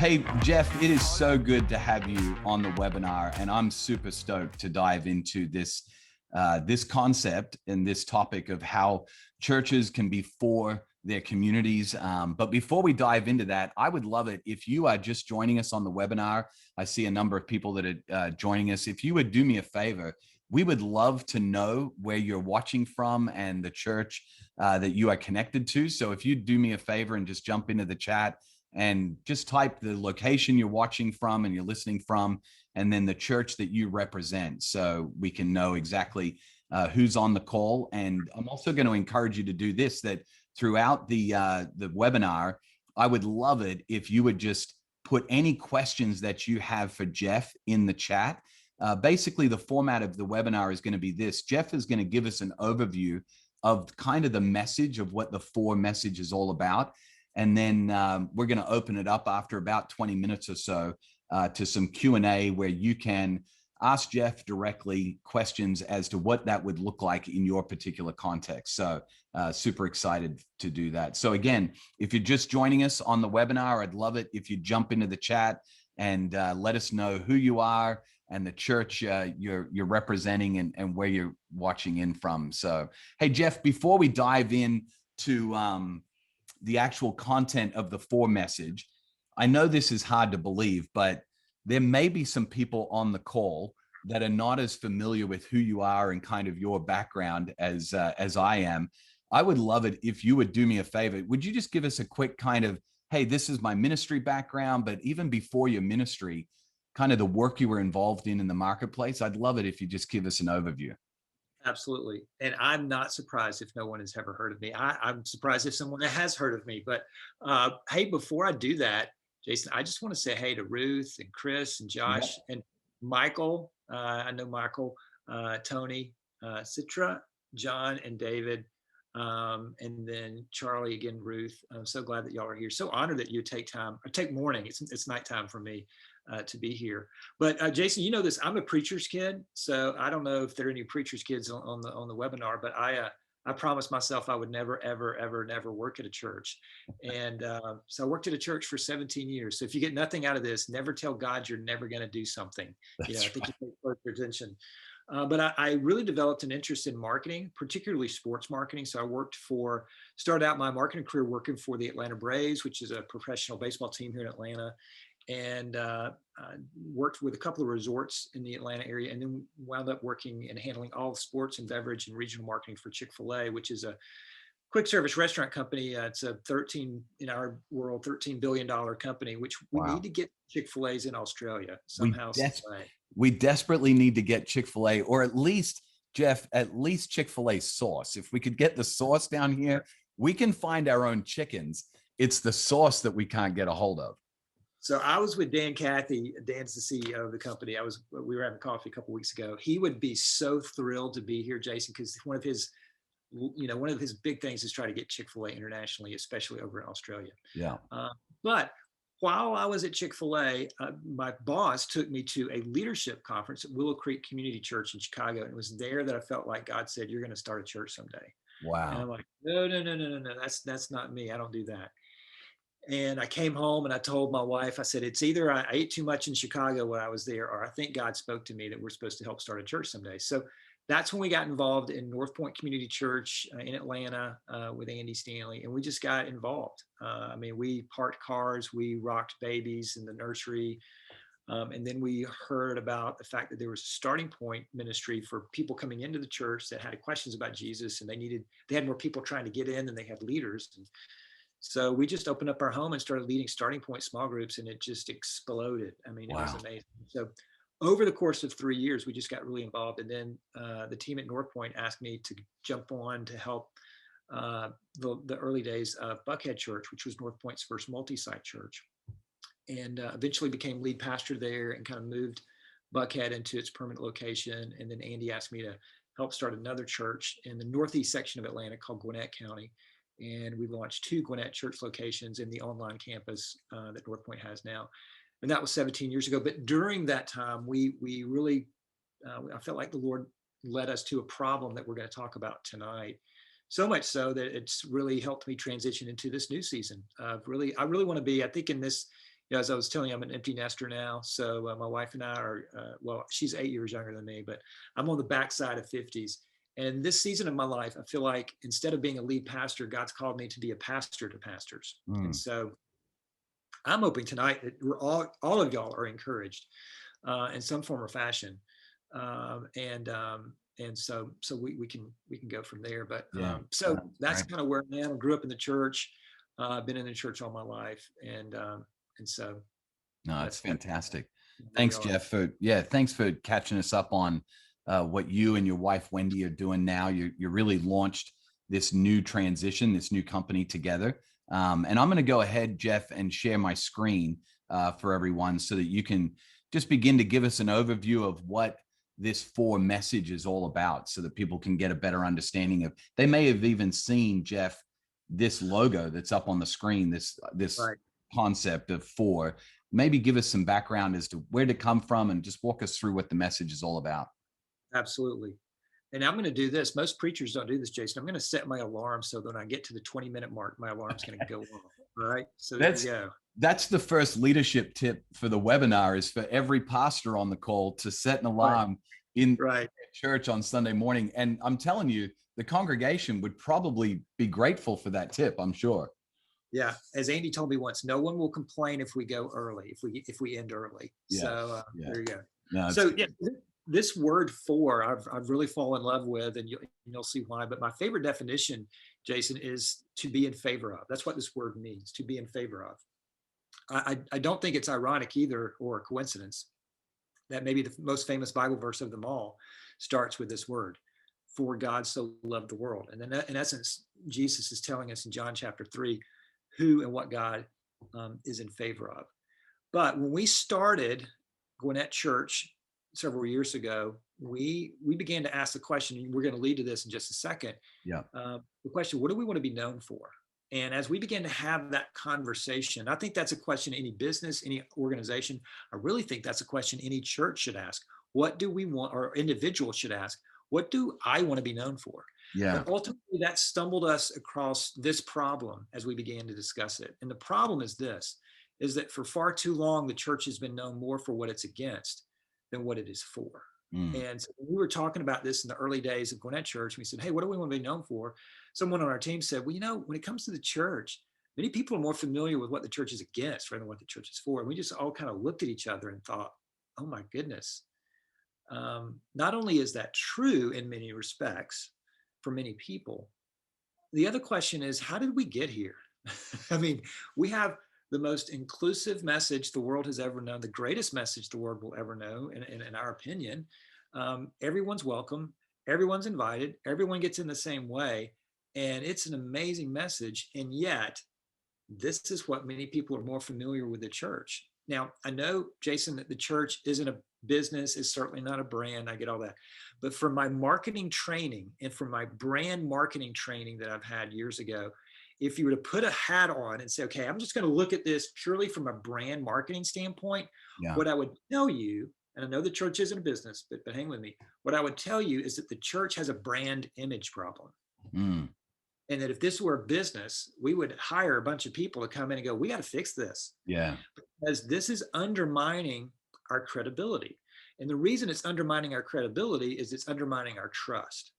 Hey, Jeff, it is so good to have you on the webinar, and I'm super stoked to dive into this concept and this topic of how churches can be for their communities. But before we dive into that, I would love it if you are just joining us on the webinar. I see a number of people that are joining us. If you would do me a favor, we would love to know where you're watching from and the church that you are connected to. So if you'd do me a favor and just jump into the chat and just type the location you're watching from and you're listening from, and then the church that you represent, so we can know exactly who's on the call. And I'm also going to encourage you to do this, that throughout the webinar, I would love it if you would just put any questions that you have for Jeff in the chat. Basically, the format of the webinar is going to be this. Jeff is going to give us an overview of kind of the message of what the For message is all about. And then we're going to open it up after about 20 minutes or so to some Q&A where you can ask Jeff directly questions as to what that would look like in your particular context. So super excited to do that. So again, if you're just joining us on the webinar, I'd love it if you jump into the chat and let us know who you are and the church you're representing and where you're watching in from. So, hey, Jeff, before we dive in to the actual content of the For message, I know this is hard to believe, but there may be some people on the call that are not as familiar with who you are and kind of your background as I am. I would love it if you would do me a favor. Would you just give us a quick kind of, hey, this is my ministry background, but even before your ministry, kind of the work you were involved in the marketplace? I'd love it if you just give us an overview. Absolutely. And I'm not surprised if no one has ever heard of me. I'm surprised if someone has heard of me. But hey, before I do that, Jason, I just want to say hey to Ruth and Chris and Josh and Michael. I know Michael, Tony, Citra, John, and David. And then Charlie, again, Ruth. I'm so glad that y'all are here. So honored that you take time, or take morning. It's nighttime for me to be here. But Jason, you know this. I'm a preacher's kid, so I don't know if there are any preacher's kids on the webinar. But I promised myself I would never, ever, ever, never work at a church. And so I worked at a church for 17 years. So if you get nothing out of this, never tell God you're never going to do something. That's I think right. you pay close attention. But I really developed an interest in marketing, particularly sports marketing. So I started out my marketing career working for the Atlanta Braves, which is a professional baseball team here in Atlanta, and worked with a couple of resorts in the Atlanta area, and then wound up working and handling all the sports and beverage and regional marketing for Chick-Fil-A, which is a quick service restaurant company. It's a in our world, $13 billion company, which we Wow. need to get Chick-fil-A's in Australia We somehow. we desperately need to get Chick-fil-A, or at least, Jeff, at least Chick-fil-A sauce. If we could get the sauce down here, we can find our own chickens. It's the sauce that we can't get a hold of. So I was with Dan Cathy. Dan's the CEO of the company. We were having coffee a couple of weeks ago. He would be so thrilled to be here, Jason, because one of his big things is try to get Chick-fil-A internationally, especially over in Australia. Yeah. But while I was at Chick-fil-A, my boss took me to a leadership conference at Willow Creek Community Church in Chicago. And it was there that I felt like God said, "You're going to start a church someday." Wow. And I'm like, no, that's not me. I don't do that. And I came home and I told my wife, I said, it's either I ate too much in Chicago when I was there, or I think God spoke to me that we're supposed to help start a church someday. So that's when we got involved in North Point Community Church in Atlanta with Andy Stanley. And we just got involved. We parked cars, we rocked babies in the nursery. And then we heard about the fact that there was a starting point ministry for people coming into the church that had questions about Jesus, and they had more people trying to get in than they had leaders. And so we just opened up our home and started leading starting point small groups, and it just exploded. It was amazing. So over the course of 3 years, we just got really involved. And then the team at North Point asked me to jump on to help the early days of Buckhead Church, which was North Point's first multi-site church, and eventually became lead pastor there and kind of moved Buckhead into its permanent location. And then Andy asked me to help start another church in the northeast section of Atlanta called Gwinnett County. And we launched 2 Gwinnett Church locations in the online campus that North Point has now. And that was 17 years ago. But during that time, we really, I felt like the Lord led us to a problem that we're going to talk about tonight. So much so that it's really helped me transition into this new season. I really want to be, I think in this as I was telling you, I'm an empty nester now. So my wife and I are, well, she's 8 years younger than me, but I'm on the backside of 50s. And this season of my life, I feel like instead of being a lead pastor, God's called me to be a pastor to pastors. And Mm. so I'm hoping tonight that we're all of y'all are encouraged in some form or fashion. And so we can go from there. But Yeah. so That's that's great. kind of where I am. I grew up in the church, been in the church all my life, and so No, it's that's fantastic. where we Thanks, are. Jeff, thanks for catching us up on what you and your wife Wendy are doing now. You really launched this new transition, this new company together. And I'm going to go ahead, Jeff, and share my screen for everyone so that you can just begin to give us an overview of what this four message is all about, so that people can get a better understanding of. They may have even seen, Jeff, this logo that's up on the screen, this Right. concept of four. Maybe give us some background as to where to come from and just walk us through what the message is all about. Absolutely. And I'm going to do this. Most preachers don't do this, Jason. I'm going to set my alarm so that when I get to the 20-minute mark, my alarm's going to go off. All right. So there you That's go. that's the first leadership tip for the webinar, is for every pastor on the call to set an Right. alarm in Right. church on Sunday morning. And I'm telling you, the congregation would probably be grateful for that tip, I'm sure. Yeah. As Andy told me once, no one will complain if we go early, if we end early. Yeah. So Yeah. there you go. No, it's So yeah, this word "for" I've really fallen in love with, and you'll see why. But my favorite definition, Jason, is to be in favor of. That's what this word means, to be in favor of. I don't think it's ironic either or a coincidence that maybe the most famous Bible verse of them all starts with this word, "For God so loved the world." And then in essence, Jesus is telling us in John chapter 3 who and what God is in favor of. But when we started Gwinnett Church several years ago, we began to ask the question, and we're going to lead to this in just a second. yeah. The question, what do we want to be known for? And as we began to have that conversation, I think that's a question any business, any organization, I really think that's a question any church should ask. What do we want, or individuals should ask, what do I want to be known for? Yeah. But ultimately, that stumbled us across this problem as we began to discuss it. And the problem is this, is that for far too long, the church has been known more for what it's against than what it is for. Mm. And so we were talking about this in the early days of Gwinnett Church. We said, hey, what do we want to be known for? Someone on our team said, well, when it comes to the church, many people are more familiar with what the church is against rather than what the church is for. And we just all kind of looked at each other and thought, oh my goodness. Not only is that true in many respects for many people, the other question is, how did we get here? I mean, we have the most inclusive message the world has ever known, the greatest message the world will ever know, in our opinion. Everyone's welcome, everyone's invited, everyone gets in the same way. And it's an amazing message. And yet, this is what many people are more familiar with the church. Now, I know, Jason, that the church isn't a business, is certainly not a brand. I get all that. But from my marketing training and from my brand marketing training that I've had years ago, if you were to put a hat on and say, okay, I'm just going to look at this purely from a brand marketing standpoint, Yeah. what I would tell you, and I know the church isn't a business, but hang with me. What I would tell you is that the church has a brand image problem. Mm. And that if this were a business, we would hire a bunch of people to come in and go, we got to fix this. Yeah. Because this is undermining our credibility. And the reason it's undermining our credibility is it's undermining our trust.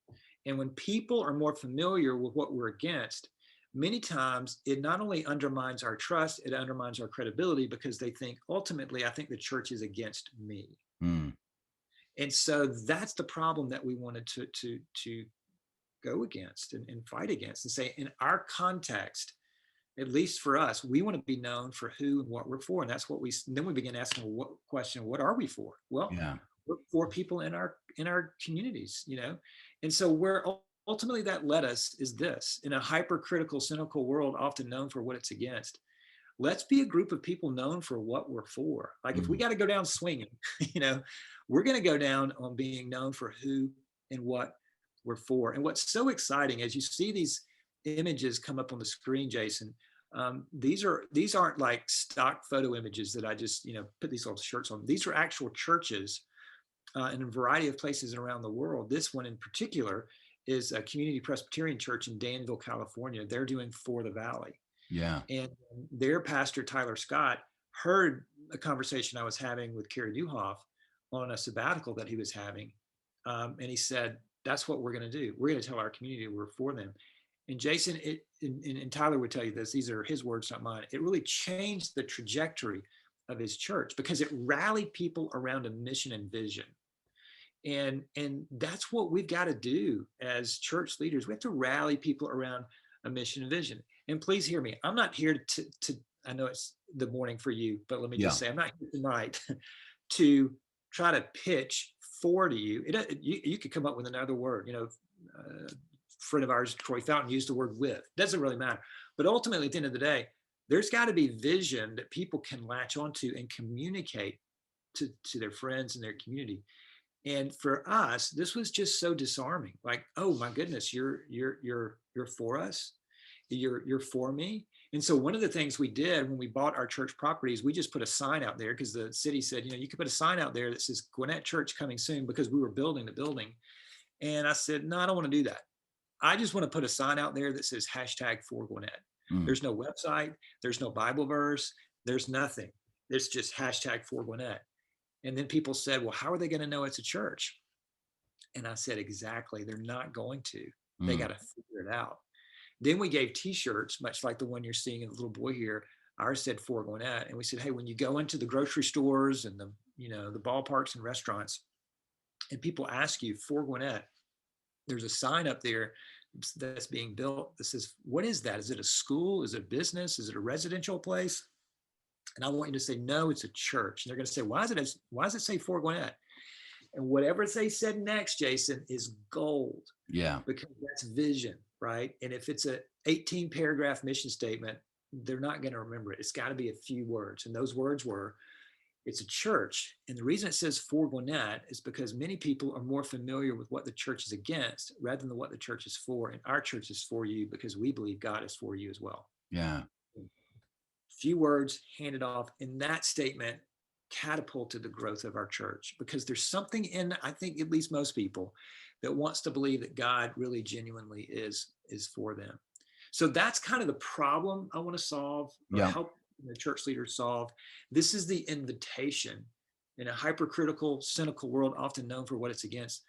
And when people are more familiar with what we're against, many times it not only undermines our trust, it undermines our credibility, because they think, ultimately, I think the church is against me. Mm. And so that's the problem that we wanted to go against and fight against, and say, in our context, at least for us, we want to be known for who and what we're for. And that's what then we begin asking, what are we for? Well, Yeah. we're for people in our communities, And so where ultimately that led us is this: in a hypercritical, cynical world, often known for what it's against, let's be a group of people known for what we're for. Like, if we got to go down swinging, we're going to go down on being known for who and what we're for. And what's so exciting, as you see these images come up on the screen, Jason, these aren't like stock photo images that I just put these little shirts on. These are actual churches in a variety of places around the world. This one in particular is a Community Presbyterian Church in Danville, California. They're doing For the Valley. Yeah. And their pastor, Tyler Scott, heard a conversation I was having with Kerry Newhoff on a sabbatical that he was having. And he said, that's what we're going to do. We're going to tell our community we're for them. And Jason, and Tyler would tell you this, these are his words, not mine. It really changed the trajectory of his church because it rallied people around a mission and vision. And that's what we've got to do as church leaders. We have to rally people around a mission and vision. And please hear me. I'm not here to I know it's the morning for you, but let me just say, I'm not here tonight to try to pitch for to you. You could come up with another word. A friend of ours, Troy Fountain, used the word with. Doesn't really matter. But ultimately, at the end of the day, there's got to be vision that people can latch onto and communicate to their friends and their community. And for us, this was just so disarming. Like, oh my goodness, you're for us, you're for me. And so one of the things we did when we bought our church properties, we just put a sign out there because the city said, you could put a sign out there that says Gwinnett Church coming soon, because we were building the building. And I said, no, I don't want to do that. I just want to put a sign out there that says #4Gwinnett. There's no website, there's no Bible verse, there's nothing. It's just #4Gwinnett. And then people said, well, how are they going to know it's a church? And I said, exactly. They're not going to. They got to figure it out. Then we gave T-shirts, much like the one you're seeing in the little boy here. Ours said "For Gwinnett," and we said, hey, when you go into the grocery stores and the ballparks and restaurants, and people ask you "For Gwinnett," there's a sign up there that's being built that says, what is that? Is it a school? Is it a business? Is it a residential place? And I want you to say, no, it's a church. And they're going to say, why does it say "For Gwinnett"? And whatever they said next, Jason, is gold. Yeah. Because that's vision, right? And if it's a 18 paragraph mission statement, they're not going to remember it. It's got to be a few words. And those words were, it's a church. And the reason it says "For Gwinnett" is because many people are more familiar with what the church is against rather than what the church is for. And our church is for you because we believe God is for you as well. Yeah. Few words handed off, and that statement catapulted the growth of our church because there's something in, I think, at least most people, that wants to believe that God really genuinely is for them. So that's kind of the problem I want to solve, or help the church leaders solve. This is the invitation in a hypercritical, cynical world, often known for what it's against.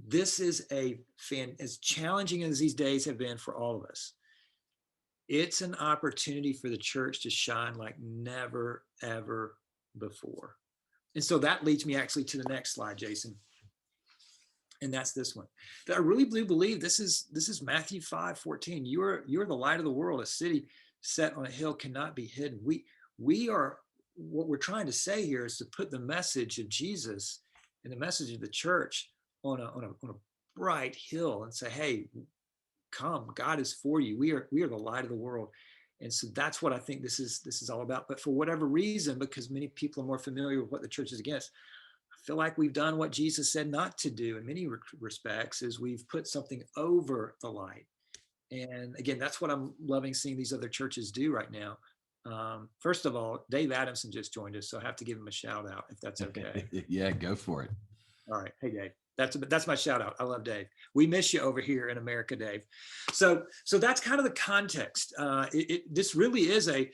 This is as challenging as these days have been for all of us. It's an opportunity for the church to shine like never, ever before. And so that leads me actually to the next slide, Jason. And that's this one. I really do believe this is Matthew 5:14. You're the light of the world. A city set on a hill cannot be hidden. We are, what we're trying to say here is to put the message of Jesus and the message of the church on a bright hill and say, hey, come, God is for you. We are the light of the world. And so that's what I think this is all about. But for whatever reason, because many people are more familiar with what the church is against, I feel like we've done what Jesus said not to do in many respects, is we've put something over the light. And again, that's what I'm loving seeing these other churches do right now. First of all, Dave Adamson just joined us, so I have to give him a shout out if that's okay. Yeah, go for it. All right. Hey, Dave. That's my shout out. I love Dave. We miss you over here in America, Dave. So that's kind of the context. This really is this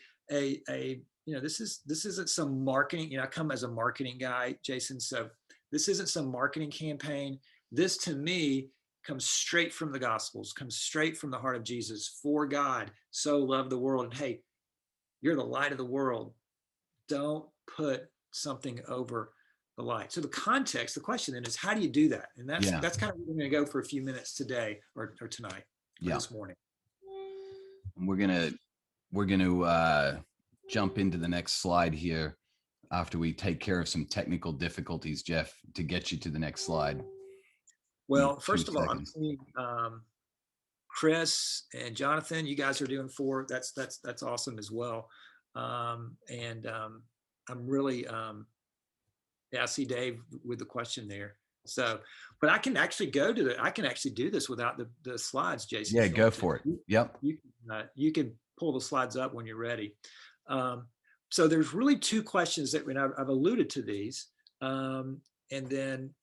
isn't some marketing. I come as a marketing guy, Jason. So this isn't some marketing campaign. This, to me, comes straight from the Gospels, comes straight from the heart of Jesus. For God so loved the world, and hey, you're the light of the world. Don't put something over the light. So the context, the question then is, how do you do that? And that's kind of where we're going to go for a few minutes today or tonight, or this morning. And we're going to jump into the next slide here after we take care of some technical difficulties, Jeff, to get you to the next slide. Well, first of all, I'm seeing Chris and Jonathan, you guys are doing 4. That's awesome as well. I'm really, I see Dave with the question there. So, but I can actually do this without the slides, Jason. Yeah, go for it. Yep. You can pull the slides up when you're ready. So there's really 2 questions that I've alluded to these. And then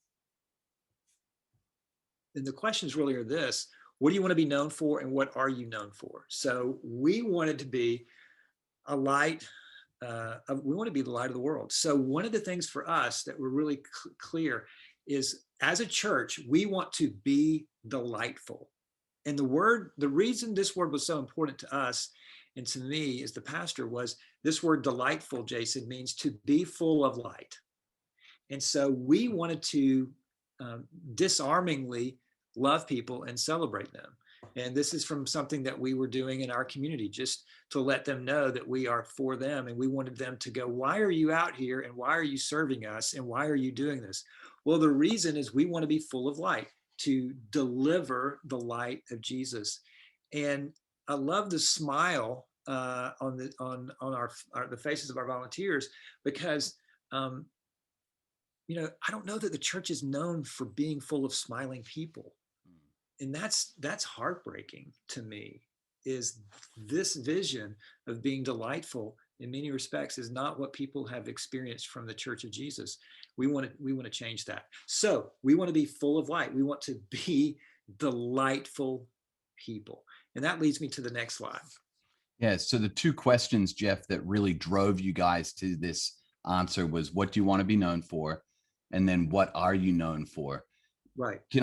the questions really are this: what do you want to be known for, and what are you known for? So we wanted to be a light we want to be the light of the world. So one of the things for us that we're really clear is, as a church, we want to be delightful. And the reason this word was so important to us and to me as the pastor was this word delightful, Jason, means to be full of light. And so we wanted to disarmingly love people and celebrate them. And this is from something that we were doing in our community, just to let them know that we are for them. And we wanted them to go, why are you out here? And why are you serving us? And why are you doing this? Well, the reason is we want to be full of light, to deliver the light of Jesus. And I love the smile on the faces of our volunteers, because I don't know that the church is known for being full of smiling people. And that's heartbreaking to me, is this vision of being delightful in many respects is not what people have experienced from the Church of Jesus. We want to change that. So we want to be full of light. We want to be delightful people. And that leads me to the next slide. Yeah. So the two questions, Jeff, that really drove you guys to this answer was, what do you want to be known for? And then what are you known for? Right. Can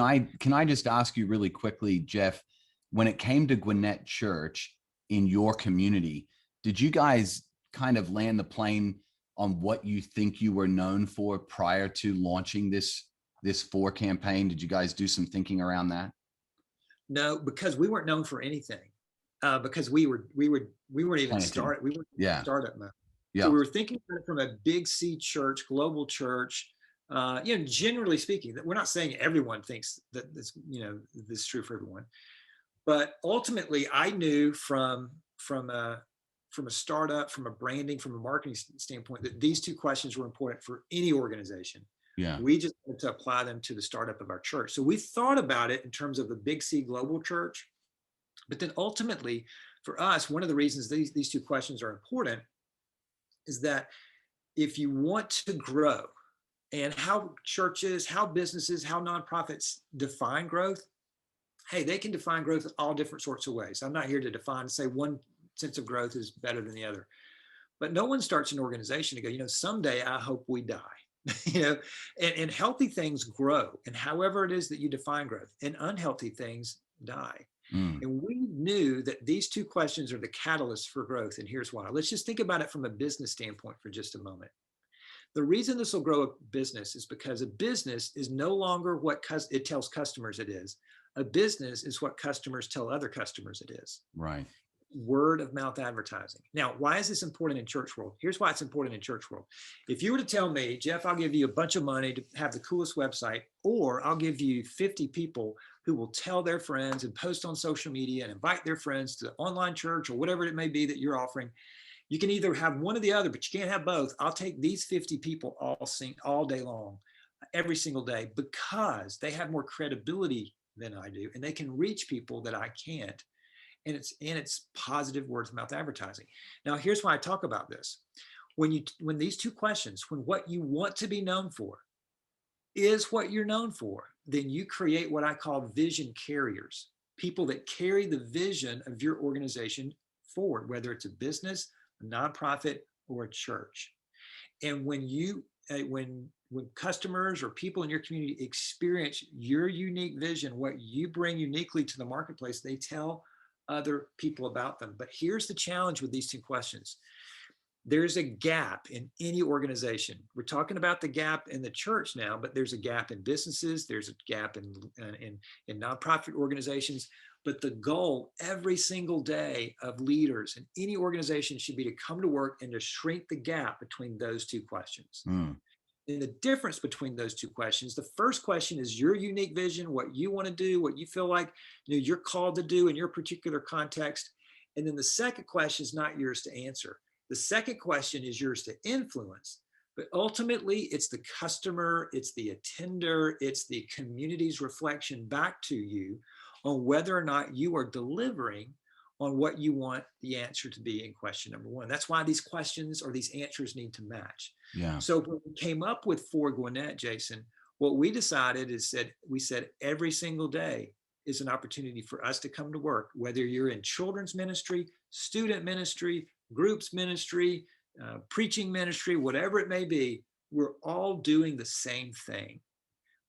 I just ask you really quickly, Jeff, when it came to Gwinnett Church in your community, did you guys kind of land the plane on what you think you were known for prior to launching this for campaign? Did you guys do some thinking around that? No, because we weren't known for anything. Because we weren't even started. We weren't startup mode. Yeah. So we were thinking about it from a big C church, global church. Generally speaking, we're not saying everyone thinks that this is true for everyone, but ultimately, I knew from a startup, from a branding, from a marketing standpoint, that these two questions were important for any organization. Yeah. We just wanted to apply them to the startup of our church. So we thought about it in terms of the big C global church, but then ultimately, for us, one of the reasons these two questions are important is that if you want to grow, and how churches, how businesses, how nonprofits define growth, hey, they can define growth in all different sorts of ways. I'm not here to define and say one sense of growth is better than the other. But no one starts an organization to go, someday I hope we die. And healthy things grow. And however it is that you define growth, and unhealthy things die. And we knew that these two questions are the catalyst for growth. And here's why. Let's just think about it from a business standpoint for just a moment. The reason this will grow a business is because a business is no longer what it tells customers it is. A business is what customers tell other customers it is. Right. Word of mouth advertising. Now, why is this important in church world? Here's why it's important in church world. If you were to tell me, Jeff, I'll give you a bunch of money to have the coolest website, or I'll give you 50 people who will tell their friends and post on social media and invite their friends to online church or whatever it may be that you're offering. You can either have one or the other, but you can't have both. I'll take these 50 people all day long, every single day, because they have more credibility than I do, and they can reach people that I can't. And it's positive word of mouth advertising. Now, here's why I talk about this. When these two questions, when what you want to be known for is what you're known for, then you create what I call vision carriers, people that carry the vision of your organization forward, whether it's a business, a nonprofit, or a church. And when customers or people in your community experience your unique vision, what you bring uniquely to the marketplace, they tell other people about them. But here's the challenge with these two questions. There's a gap in any organization. We're talking about the gap in the church now, but there's a gap in businesses. There's a gap in nonprofit organizations. But the goal every single day of leaders in any organization should be to come to work and to shrink the gap between those two questions. And the difference between those two questions, the first question is your unique vision, what you want to do, what you feel like you're called to do in your particular context. And then the second question is not yours to answer. The second question is yours to influence. But ultimately, it's the customer, it's the attender, it's the community's reflection back to you on whether or not you are delivering on what you want the answer to be in question number one. That's why these questions or these answers need to match. Yeah. So when we came up with For Gwinnett, Jason, what we decided is that we said every single day is an opportunity for us to come to work, whether you're in children's ministry, student ministry, groups ministry, preaching ministry, whatever it may be, we're all doing the same thing.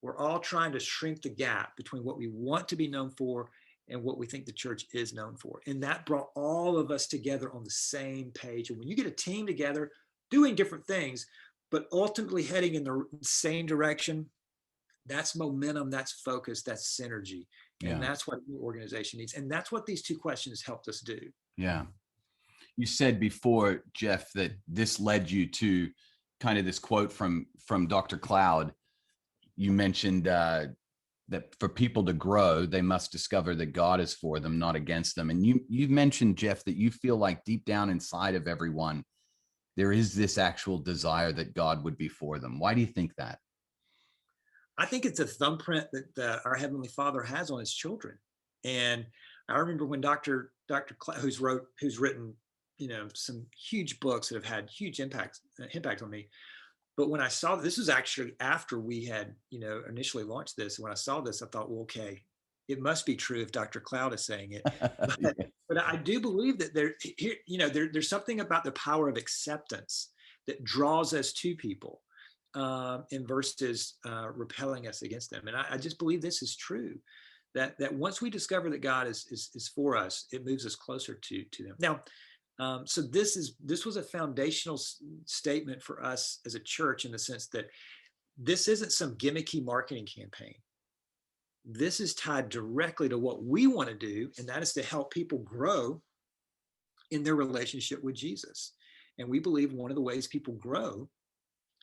We're all trying to shrink the gap between what we want to be known for and what we think the church is known for. And that brought all of us together on the same page. And when you get a team together doing different things, but ultimately heading in the same direction, that's momentum, that's focus, that's synergy. And that's what your organization needs. And that's what these two questions helped us do. Yeah. You said before, Jeff, that this led you to kind of this quote from Dr. Cloud. You mentioned that for people to grow, they must discover that God is for them, not against them. And you've mentioned, Jeff, that you feel like deep down inside of everyone, there is this actual desire that God would be for them. Why do you think that? I think it's a thumbprint that our Heavenly Father has on his children. And I remember when Dr. Cloud, who's written, some huge books that have had huge impact on me. But when I saw this was actually after we had, initially launched this. When I saw this, I thought, well, okay, it must be true if Dr. Cloud is saying it. But I do believe that there's something about the power of acceptance that draws us to people. And versus repelling us against them. And I just believe this is true, that once we discover that God is for us, it moves us closer to them. Now, so this was a foundational statement for us as a church, in the sense that this isn't some gimmicky marketing campaign. This is tied directly to what we want to do, and that is to help people grow in their relationship with Jesus. And we believe one of the ways people grow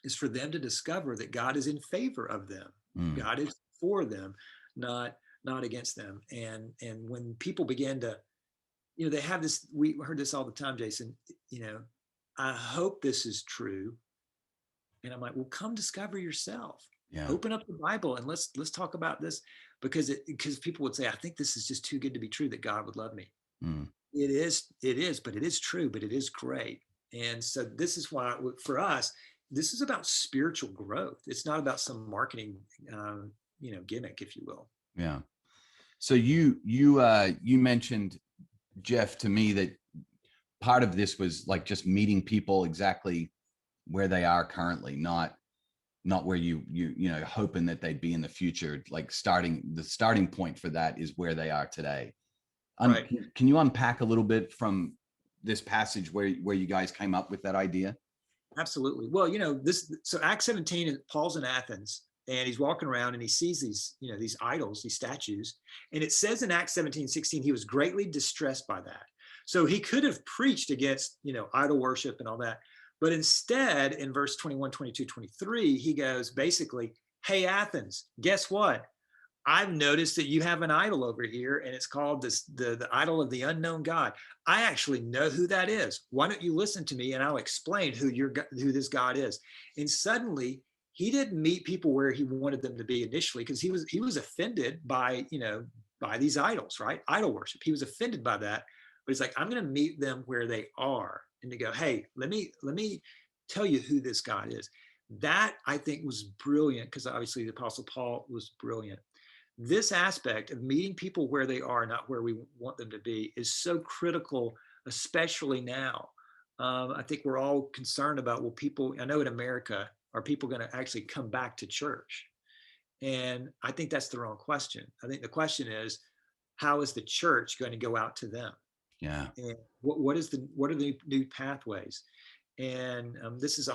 is for them to discover that God is in favor of them. God is for them, not against them. And when people begin to, they have this, we heard this all the time, Jason, I hope this is true. And I'm like, well, come discover yourself. Yeah. Open up the Bible and let's talk about this, because people would say, I think this is just too good to be true that God would love me. It is, but it is true, but it is great. And so this is why, for us, this is about spiritual growth. It's not about some marketing, gimmick, if you will. Yeah. So you mentioned, Jeff, to me that part of this was like just meeting people exactly where they are currently, not where you hoping that they'd be in the future. Like the starting point for that is where they are today. Right. Can you unpack a little bit from this passage where you guys came up with that idea? Absolutely. Well, so Acts 17, Paul's in Athens and he's walking around and he sees these idols, these statues. And it says in Acts 17:16, he was greatly distressed by that. So he could have preached against, idol worship and all that. But instead, in verse 21, 22, 23, he goes basically, hey, Athens, guess what? I've noticed that you have an idol over here, and it's called the idol of the unknown God. I actually know who that is. Why don't you listen to me, and I'll explain who this God is. And suddenly, he didn't meet people where he wanted them to be initially, because he was offended by these idols, right? Idol worship. He was offended by that, but he's like, I'm going to meet them where they are, and to go, hey, let me tell you who this God is. That, I think, was brilliant, because obviously the Apostle Paul was brilliant. This aspect of meeting people where they are, not where we want them to be, is so critical, especially now. I think we're all concerned about, I know in America, are people going to actually come back to church? And I think that's the wrong question. I think the question is, how is the church going to go out to them? Yeah. And what are the new pathways? And this is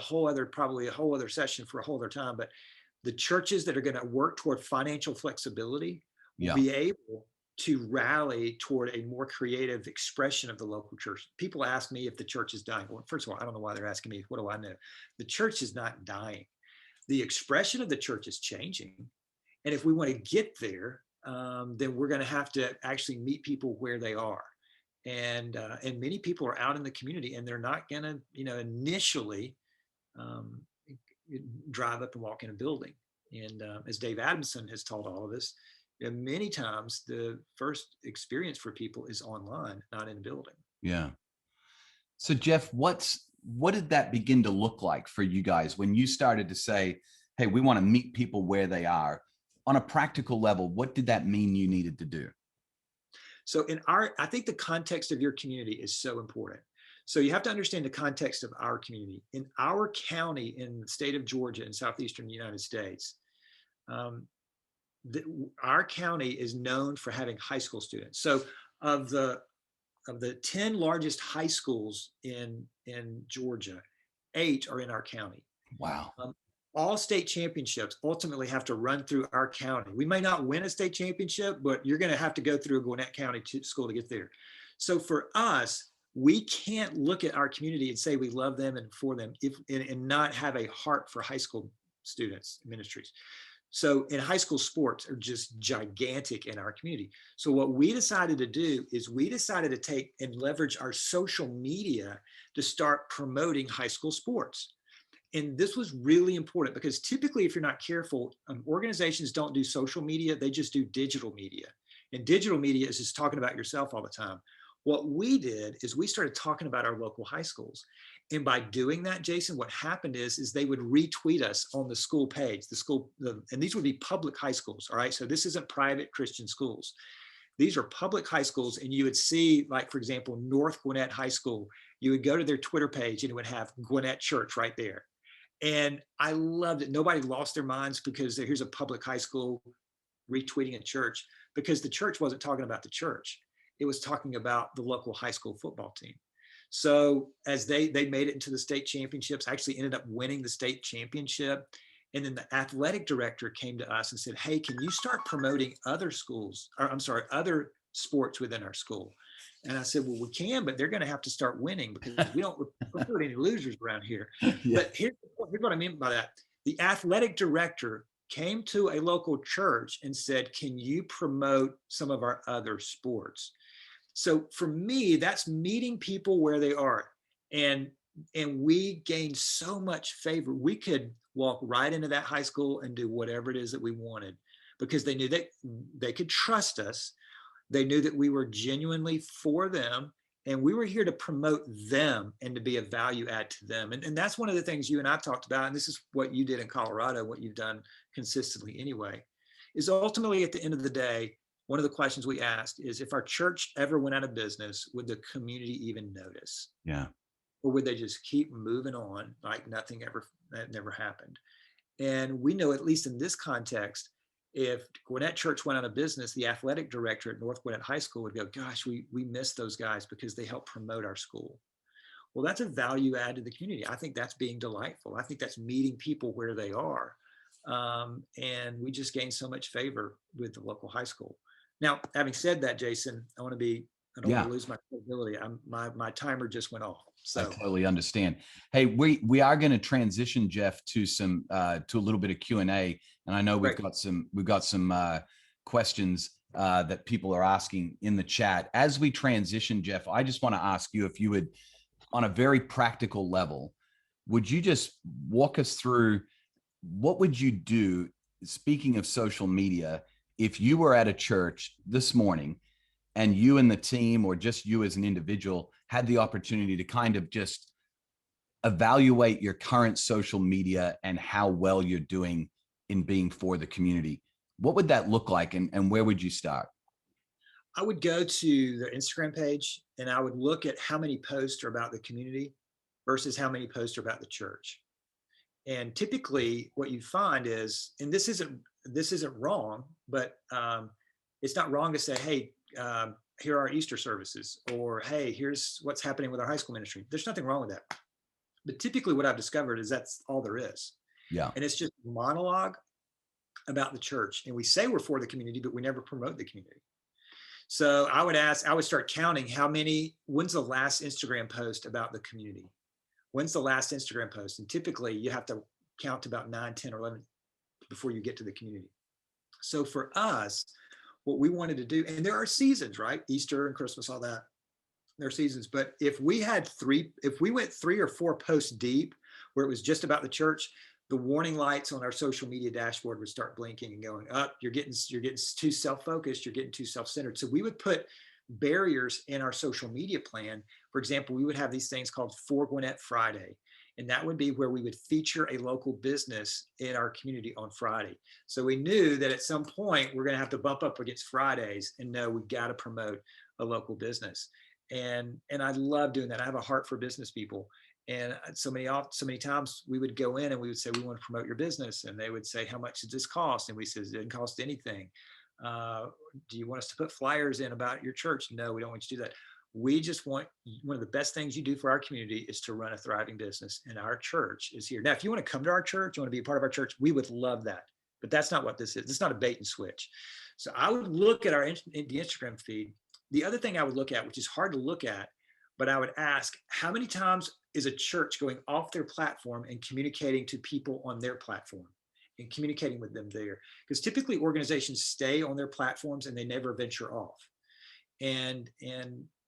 probably a whole other session for a whole other time, but the churches that are going to work toward financial flexibility will be able to rally toward a more creative expression of the local church. People ask me if the church is dying. Well, first of all, I don't know why they're asking me. What do I know? The church is not dying. The expression of the church is changing. And if we want to get there, then we're going to have to actually meet people where they are. And many people are out in the community, and they're not going to, initially drive up and walk in a building. And as Dave Adamson has told all of us, many times the first experience for people is online, not in a building. Yeah. So Jeff, what did that begin to look like for you guys when you started to say, hey, we want to meet people where they are? On a practical level, what did that mean you needed to do? So I think the context of your community is so important. So you have to understand the context of our community. In our county in the state of Georgia in southeastern United States, um, our county is known for having high school students. So of the 10 largest high schools in Georgia, 8 are in our county. Wow. All state championships ultimately have to run through our county. We may not win a state championship, but you're going to have to go through a Gwinnett County school to get there. So for us, we can't look at our community and say we love them and for them and not have a heart for high school students ministries. So in high school, sports are just gigantic in our community. So what we decided to do is we decided to take and leverage our social media to start promoting high school sports. And this was really important because typically, if you're not careful, organizations don't do social media, they just do digital media. And digital media is just talking about yourself all the time. What we did is we started talking about our local high schools. And by doing that, Jason, what happened is they would retweet us on the school page, and these would be public high schools. All right. So this isn't private Christian schools. These are public high schools. And you would see, like, for example, North Gwinnett High School, you would go to their Twitter page and it would have Gwinnett Church right there. And I loved it. Nobody lost their minds because here's a public high school retweeting a church, because the church wasn't talking about the church. It was talking about the local high school football team. So as they made it into the state championships, actually ended up winning the state championship. And then the athletic director came to us and said, hey, can you start promoting other other sports within our school? And I said, well, we can, but they're going to have to start winning because we don't recruit any losers around here. Yeah. But here's what I mean by that. The athletic director came to a local church and said, can you promote some of our other sports? So for me, that's meeting people where they are. And we gained so much favor. We could walk right into that high school and do whatever it is that we wanted because they knew that they could trust us. They knew that we were genuinely for them, and we were here to promote them and to be a value add to them. And that's one of the things you and I talked about, and this is what you did in Colorado, what you've done consistently anyway, is ultimately at the end of the day, one of the questions we asked is, if our church ever went out of business, would the community even notice? Yeah. Or would they just keep moving on like that never happened? And we know, at least in this context, if Gwinnett Church went out of business, the athletic director at North Gwinnett High School would go, gosh, we miss those guys because they help promote our school. Well, that's a value add to the community. I think that's being delightful. I think that's meeting people where they are. And we just gained so much favor with the local high school. Now, having said that, Jason, I don't want to lose my credibility. My timer just went off. So I totally understand. Hey, we are going to transition, Jeff, to a little bit of Q&A, and I know we've got some questions that people are asking in the chat. As we transition, Jeff, I just want to ask you if you would, on a very practical level, would you just walk us through what would you do, speaking of social media, if you were at a church this morning and you and the team, or just you as an individual, had the opportunity to kind of just evaluate your current social media and how well you're doing in being for the community? What would that look like, and where would you start? I would go to the Instagram page and I would look at how many posts are about the community versus how many posts are about the church. And typically what you find is, and this isn't wrong, but it's not wrong to say, hey, here are our Easter services, or hey, here's what's happening with our high school ministry. There's nothing wrong with that. But typically what I've discovered is that's all there is. Yeah. And it's just monologue about the church. And we say we're for the community, but we never promote the community. So I would start counting when's the last Instagram post about the community? When's the last Instagram post? And typically you have to count about 9, 10, or 11 before you get to the community. So for us, what we wanted to do, and there are seasons, right? Easter and Christmas, all that, there are seasons. But if we went 3 or 4 posts deep where it was just about the church, the warning lights on our social media dashboard would start blinking and going up. You're getting too self-focused. You're getting too self-centered. So we would put barriers in our social media plan. For example, we would have these things called For Gwinnett Friday. And that would be where we would feature a local business in our community on Friday. So we knew that at some point we're going to have to bump up against Fridays and know we've got to promote a local business. And I love doing that. I have a heart for business people. And so many times we would go in and we would say, we want to promote your business. And they would say, how much does this cost? And we said, it didn't cost anything. Do you want us to put flyers in about your church? No, we don't want you to do that. We just want, one of the best things you do for our community is to run a thriving business, and our church is here. Now, if you want to come to our church, you want to be a part of our church, we would love that. But that's not what this is. It's not a bait and switch. So I would look at the Instagram feed. The other thing I would look at, which is hard to look at, but I would ask, how many times is a church going off their platform and communicating to people on their platform and communicating with them there? Because typically organizations stay on their platforms and they never venture off. And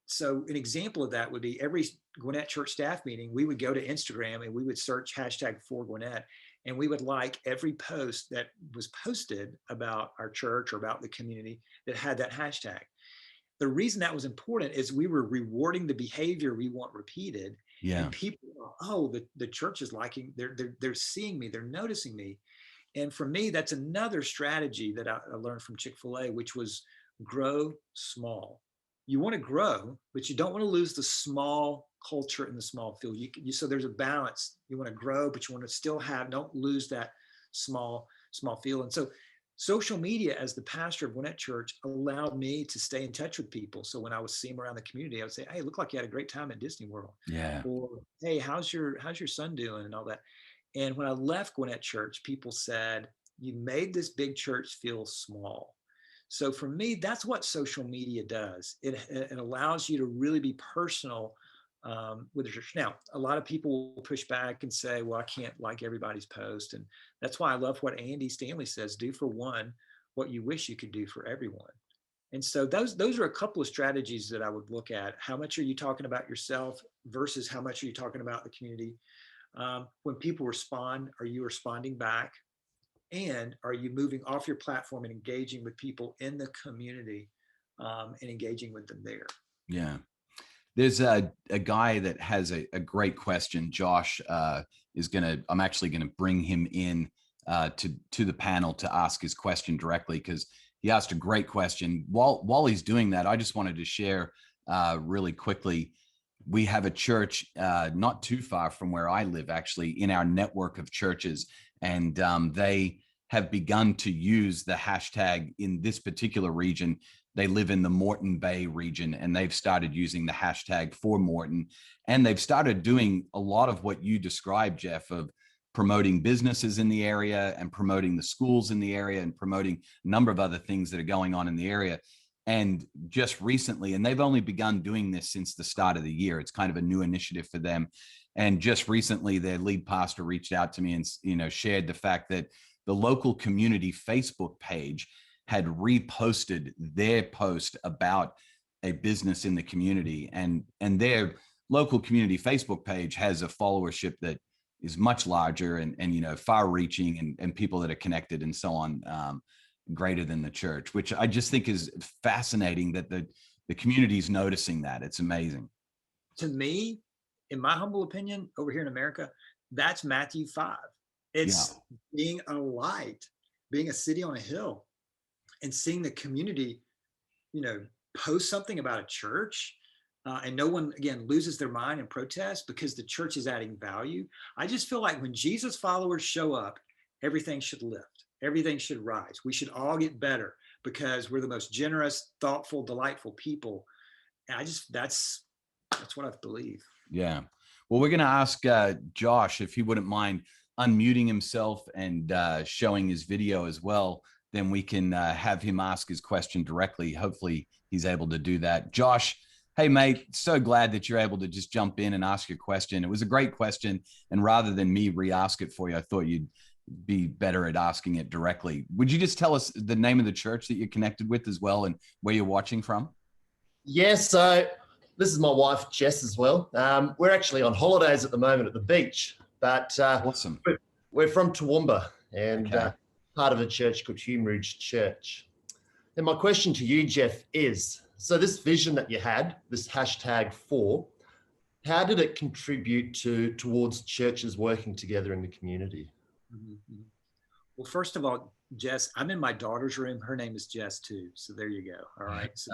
so an example of that would be every Gwinnett Church staff meeting, we would go to Instagram and we would search #4Gwinnett, and we would like every post that was posted about our church or about the community that had that hashtag. The reason that was important is we were rewarding the behavior we want repeated. Yeah. And people, oh, the church is liking, they're seeing me, they're noticing me. And for me, that's another strategy that I learned from Chick-fil-A, which was grow small. You want to grow, but you don't want to lose the small culture in the small field. So there's a balance. You want to grow, but you want to still don't lose that small field. And so social media, as the pastor of Gwinnett Church, allowed me to stay in touch with people. So when I was seeing them around the community, I would say, hey, look like you had a great time at Disney World. Yeah. Or, hey, how's your son doing, and all that. And when I left Gwinnett Church, people said, you made this big church feel small. So for me, that's what social media does. It allows you to really be personal with the church. Now, a lot of people will push back and say, well, I can't like everybody's post. And that's why I love what Andy Stanley says, do for one what you wish you could do for everyone. And so those are a couple of strategies that I would look at. How much are you talking about yourself versus how much are you talking about the community? When people respond, are you responding back? And are you moving off your platform and engaging with people in the community and engaging with them there? Yeah. There's a guy that has a great question. Josh I'm actually going to bring him in to the panel to ask his question directly, because he asked a great question. While he's doing that, I just wanted to share really quickly. We have a church not too far from where I live, actually, in our network of churches. And they have begun to use the hashtag in this particular region. They live in the Moreton Bay region, and they've started using the hashtag for Moreton. And they've started doing a lot of what you described, Jeff, of promoting businesses in the area and promoting the schools in the area and promoting a number of other things that are going on in the area. And just recently, and they've only begun doing this since the start of the year. It's kind of a new initiative for them. And just recently, their lead pastor reached out to me and shared the fact that the local community Facebook page had reposted their post about a business in the community, and their local community Facebook page has a followership that is much larger and far reaching and people that are connected and so on, greater than the church, which I just think is fascinating that the community is noticing that. It's amazing. To me, in my humble opinion, over here in America, that's Matthew 5. It's being a light, being a city on a hill, and seeing the community, post something about a church, and no one, again, loses their mind and protest because the church is adding value. I just feel like when Jesus followers show up, everything should lift, everything should rise. We should all get better because we're the most generous, thoughtful, delightful people. And that's what I believe. Yeah. Well, we're going to ask Josh if he wouldn't mind unmuting himself and showing his video as well. Then we can have him ask his question directly. Hopefully he's able to do that. Josh, hey, mate, so glad that you're able to just jump in and ask your question. It was a great question. And rather than me re-ask it for you, I thought you'd be better at asking it directly. Would you just tell us the name of the church that you're connected with as well and where you're watching from? Yes, so this is my wife, Jess, as well. We're actually on holidays at the moment at the beach, but awesome. We're from Toowoomba and part of a church called Youniversity Church. And my question to you, Jeff, is, so this vision that you had, this #4, how did it contribute towards churches working together in the community? Mm-hmm. Well, first of all, Jess, I'm in my daughter's room. Her name is Jess too. So there you go. All right. So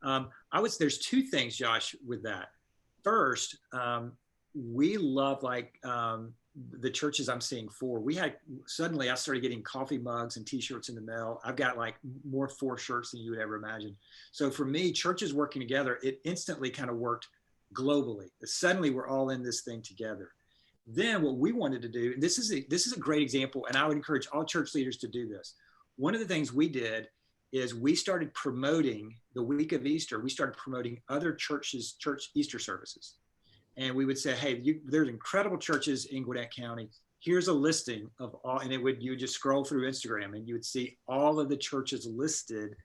There's two things, Josh, with that. First, we love the churches I'm seeing suddenly I started getting coffee mugs and t-shirts in the mail. I've got like more 4 shirts than you would ever imagine. So for me, churches working together, it instantly kind of worked globally. Suddenly we're all in this thing together. Then what we wanted to do, and this is a great example, and I would encourage all church leaders to do this. One of the things we did is we started promoting the week of Easter. We started promoting other church Easter services. And we would say, hey, there's incredible churches in Gwinnett County. Here's a listing of all, and you would just scroll through Instagram and you would see all of the churches listed,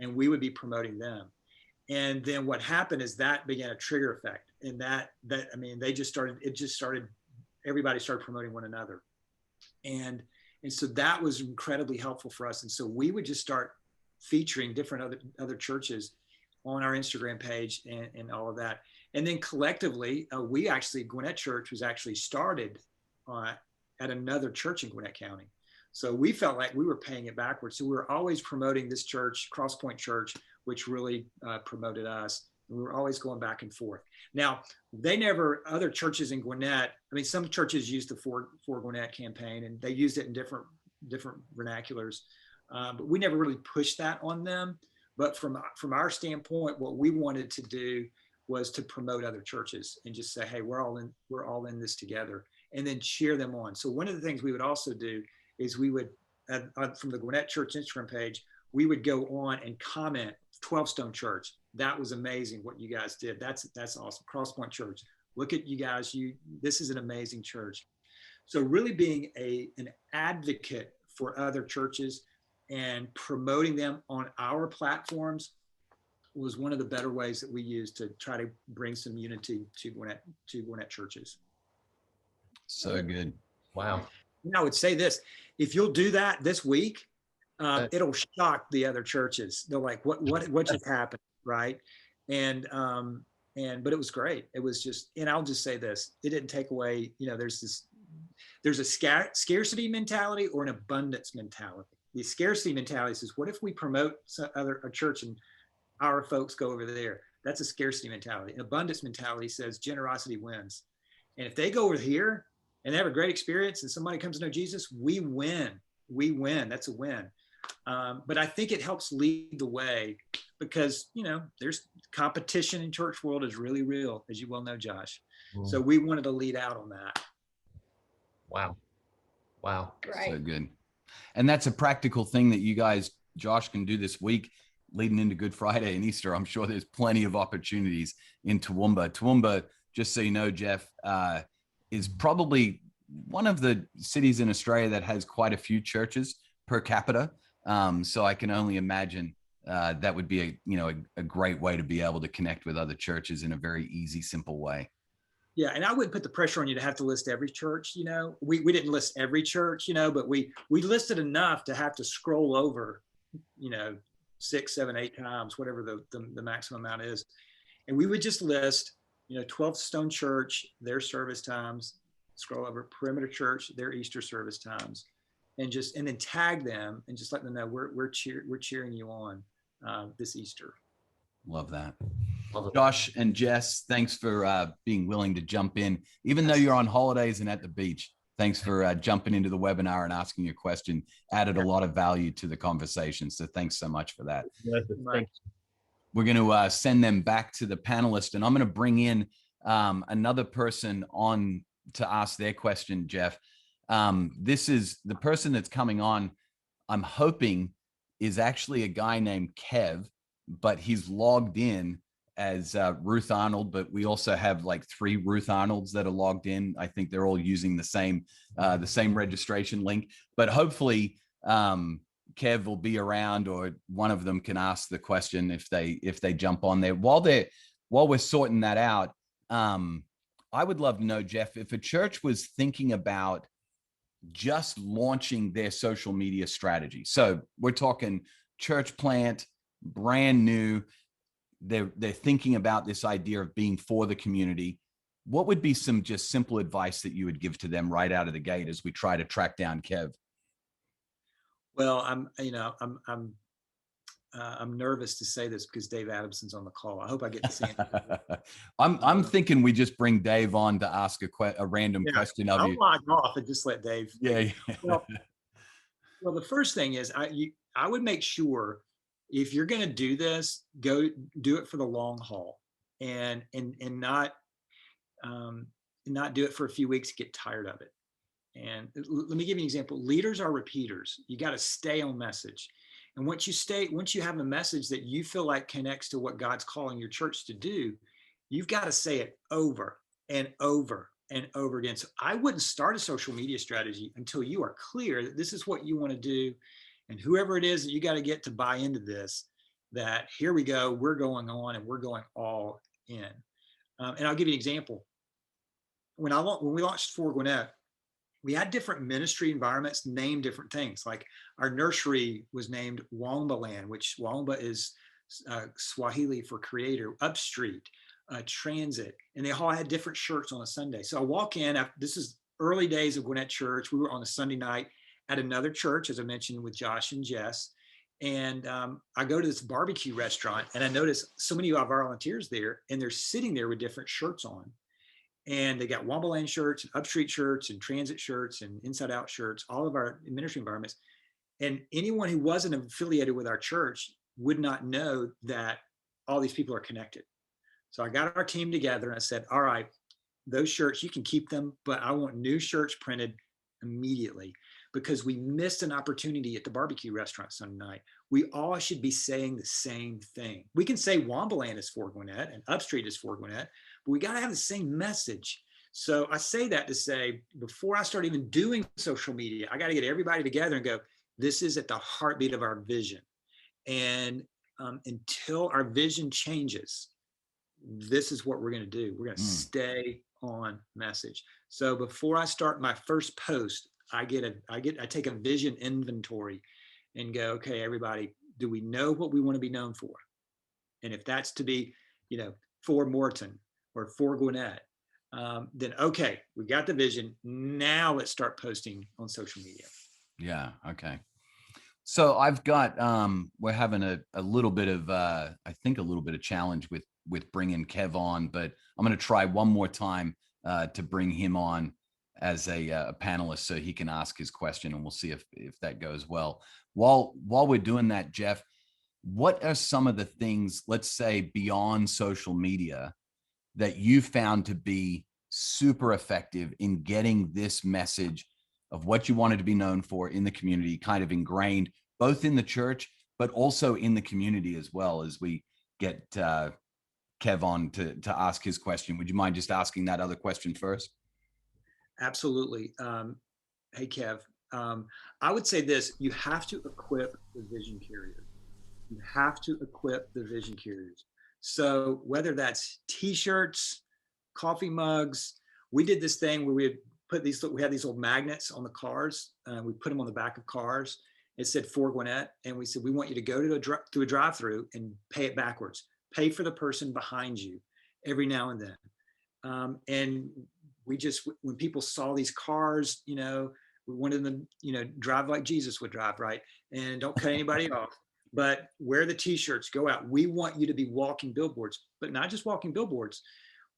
and we would be promoting them. And then what happened is that began a trigger effect. And everybody started promoting one another. And so that was incredibly helpful for us. And so we would just start featuring different other churches on our Instagram page and all of that. And then collectively, Gwinnett Church was actually started at another church in Gwinnett County. So we felt like we were paying it backwards. So we were always promoting this church, Cross Point Church, which really promoted us. And we were always going back and forth. Now, other churches in Gwinnett, some churches used the For Gwinnett campaign, and they used it in different vernaculars. But we never really pushed that on them. But from our standpoint, what we wanted to do was to promote other churches and just say, hey, we're all in this together, and then cheer them on. So one of the things we would also do is we would, from the Gwinnett Church Instagram page, we would go on and comment, 12 Stone Church, that was amazing what you guys did. That's awesome. Cross Point Church, look at you guys. This is an amazing church. So really being an advocate for other churches and promoting them on our platforms was one of the better ways that we used to try to bring some unity to Gwinnett churches. So good. Wow. And I would say this, if you'll do that this week, it'll shock the other churches. They're like, what just happened? Right. But it was great. It was just, and I'll just say this, it didn't take away, there's a scarcity mentality or an abundance mentality. The scarcity mentality says, what if we promote a church and our folks go over there? That's a scarcity mentality. An abundance mentality says generosity wins. And if they go over here and they have a great experience and somebody comes to know Jesus, we win. That's a win. But I think it helps lead the way because, there's competition in church world is really real, as you well know, Josh. So we wanted to lead out on that. Wow. Right. So good. And that's a practical thing that you guys, Josh, can do this week leading into Good Friday and Easter. I'm sure there's plenty of opportunities in Toowoomba. Toowoomba, just so you know, Jeff, is probably one of the cities in Australia that has quite a few churches per capita. So I can only imagine that would be a great way to be able to connect with other churches in a very easy, simple way. Yeah, and I wouldn't put the pressure on you to have to list every church. We didn't list every church, but we listed enough to have to scroll over, 6, 7, 8 times, whatever the maximum amount is. And we would just list, 12 Stone Church, their service times, scroll over Perimeter Church, their Easter service times, and then tag them and just let them know we're cheering you on this Easter. Love that. Josh and Jess, thanks for being willing to jump in, even though you're on holidays and at the beach. Thanks for jumping into the webinar and asking your question. Added a lot of value to the conversation. So thanks so much for that. Thanks. We're going to send them back to the panelists, and I'm going to bring in another person on to ask their question, Jeff. This is the person that's coming on, I'm hoping, is actually a guy named Kev, but he's logged in as Ruth Arnold, but we also have like 3 Ruth Arnolds that are logged in. I think they're all using the same registration link, but hopefully Kev will be around, or one of them can ask the question if they jump on there. While we're sorting that out, I would love to know, Jeff, if a church was thinking about just launching their social media strategy. So we're talking church plant, brand new. They're thinking about this idea of being for the community. What would be some just simple advice that you would give to them right out of the gate as we try to track down Kev? Well, I'm nervous to say this because Dave Adamson's on the call. I hope I get to see him. I'm thinking we just bring Dave on to ask a random question of I'll you. log off and just let Dave. Yeah. Well, the first thing is I would make sure if you're going to do this, go do it for the long haul, and not do it for a few weeks, get tired of it. And let me give you an example. Leaders are repeaters. You got to stay on message. And once you have a message that you feel like connects to what God's calling your church to do, you've got to say it over and over and over again. So I wouldn't start a social media strategy until you are clear that this is what you want to do. And whoever it is that you got to get to buy into this, that here we go, we're going on and we're going all in. And I'll give you an example. When we launched For Gwinnett, we had different ministry environments named different things. Like our nursery was named Wamba Land, which Wamba is Swahili for creator, Upstreet, Transit, and they all had different shirts on a Sunday. So I walk in, this is early days of Gwinnett Church. We were on a Sunday night at another church, as I mentioned, with Josh and Jess. And I go to this barbecue restaurant and I notice so many of our volunteers there, and they're sitting there with different shirts on. And they got Wambaland shirts and Upstreet shirts and Transit shirts and Inside Out shirts, all of our ministry environments. And anyone who wasn't affiliated with our church would not know that all these people are connected. So I got our team together and I said, all right, those shirts, you can keep them, but I want new shirts printed immediately, because we missed an opportunity at the barbecue restaurant Sunday night. We all should be saying the same thing. We can say Wambaland is For Gwinnett and Upstreet is For Gwinnett, but we got to have the same message. So I say that to say, before I start even doing social media, I got to get everybody together and go, this is at the heartbeat of our vision. And until our vision changes, this is what we're going to do. We're going to stay on message. So before I start my first post, I take a vision inventory and go, okay, everybody, do we know what we want to be known for? And if that's to be, for Morton or For Gwinnett, then okay, we got the vision. Now let's start posting on social media. Yeah. Okay. So I've got, we're having a little bit of, I think a little bit of challenge with bringing Kev on, but I'm going to try one more time to bring him on as a panelist so he can ask his question, and we'll see if that goes well. While we're doing that, Jeff, what are some of the things, let's say beyond social media, that you found to be super effective in getting this message of what you wanted to be known for in the community kind of ingrained both in the church, but also in the community as well, as we get Kev on to ask his question? Would you mind just asking that other question first? Absolutely. Hey, Kev, I would say this: you have to equip the vision carriers. You have to equip the vision carriers. So whether that's T-shirts, coffee mugs, we did this thing where we had these old magnets on the cars. We put them on the back of cars. It said For Gwinnett, and we said, we want you to go to a drive-through and pay it backwards. Pay for the person behind you every now and then. And we just, when people saw these cars, we wanted them, drive like Jesus would drive, right? And don't cut anybody off, but wear the T-shirts, go out. We want you to be walking billboards, but not just walking billboards.